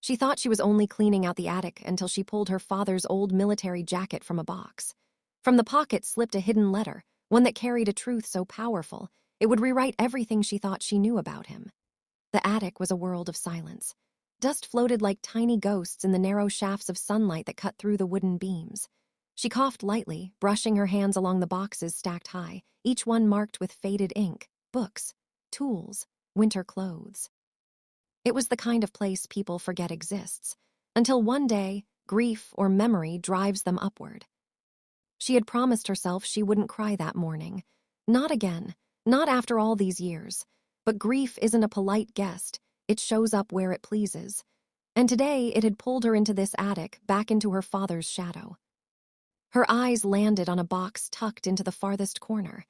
She thought she was only cleaning out the attic until she pulled her father's old military jacket from a box. From the pocket slipped a hidden letter, one that carried a truth so powerful, it would rewrite everything she thought she knew about him. The attic was a world of silence. Dust floated like tiny ghosts in the narrow shafts of sunlight that cut through the wooden beams. She coughed lightly, brushing her hands along the boxes stacked high, each one marked with faded ink, books, tools, winter clothes. It was the kind of place people forget exists, until one day, grief or memory drives them upward. She had promised herself she wouldn't cry that morning. Not again, not after all these years. But grief isn't a polite guest, it shows up where it pleases. And today it had pulled her into this attic, back into her father's shadow. Her eyes landed on a box tucked into the farthest corner.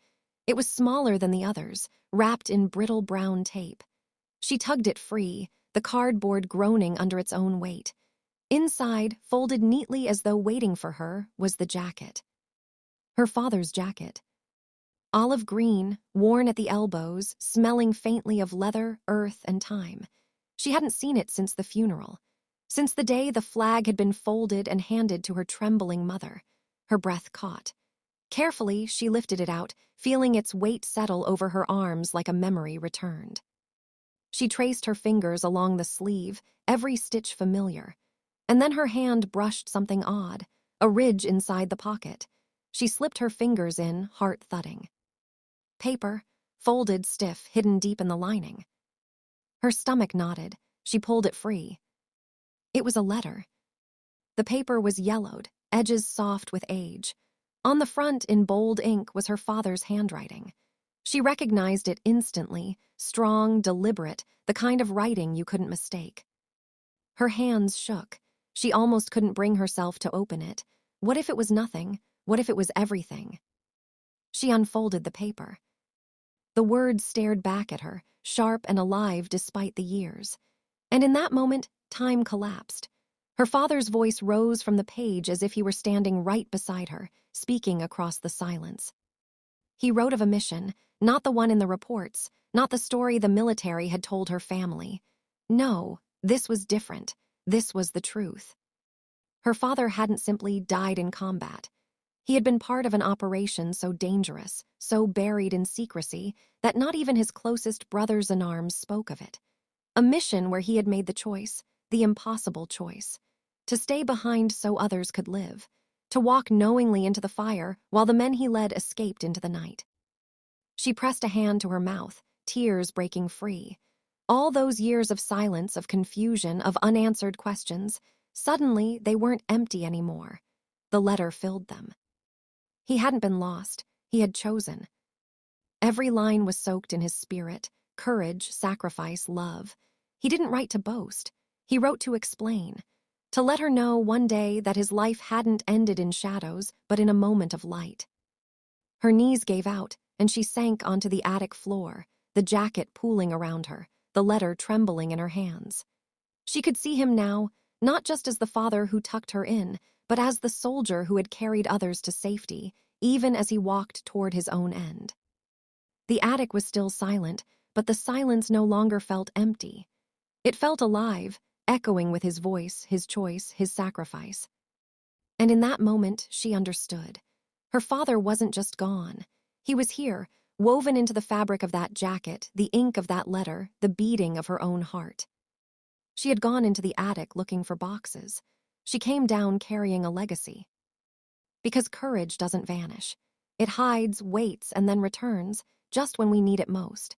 It was smaller than the others, wrapped in brittle brown tape. She tugged it free, the cardboard groaning under its own weight. Inside, folded neatly as though waiting for her, was the jacket. Her father's jacket. Olive green, worn at the elbows, smelling faintly of leather, earth, and time. She hadn't seen it since the funeral. Since the day the flag had been folded and handed to her trembling mother. Her breath caught. Carefully, she lifted it out, feeling its weight settle over her arms like a memory returned. She traced her fingers along the sleeve, every stitch familiar. And then her hand brushed something odd, a ridge inside the pocket. She slipped her fingers in, heart thudding. Paper, folded stiff, hidden deep in the lining. Her stomach knotted. She pulled it free. It was a letter. The paper was yellowed, edges soft with age. On the front, in bold ink, was her father's handwriting. She recognized it instantly, strong, deliberate, the kind of writing you couldn't mistake. Her hands shook. She almost couldn't bring herself to open it. What if it was nothing? What if it was everything? She unfolded the paper. The words stared back at her, sharp and alive despite the years. And in that moment, time collapsed. Her father's voice rose from the page as if he were standing right beside her, speaking across the silence. He wrote of a mission, not the one in the reports, not the story the military had told her family. No, this was different. This was the truth. Her father hadn't simply died in combat. He had been part of an operation so dangerous, so buried in secrecy, that not even his closest brothers in arms spoke of it. A mission where he had made the choice, the impossible choice, to stay behind so others could live, to walk knowingly into the fire while the men he led escaped into the night. She pressed a hand to her mouth, tears breaking free. All those years of silence, of confusion, of unanswered questions, suddenly they weren't empty anymore. The letter filled them. He hadn't been lost, he had chosen. Every line was soaked in his spirit, courage, sacrifice, love. He didn't write to boast. He wrote to explain, to let her know one day that his life hadn't ended in shadows, but in a moment of light. Her knees gave out, and she sank onto the attic floor, the jacket pooling around her, the letter trembling in her hands. She could see him now, not just as the father who tucked her in, but as the soldier who had carried others to safety, even as he walked toward his own end. The attic was still silent, but the silence no longer felt empty. It felt alive, echoing with his voice, his choice, his sacrifice. And in that moment, she understood. Her father wasn't just gone. He was here, woven into the fabric of that jacket, the ink of that letter, the beating of her own heart. She had gone into the attic looking for boxes. She came down carrying a legacy. Because courage doesn't vanish. It hides, waits, and then returns, just when we need it most.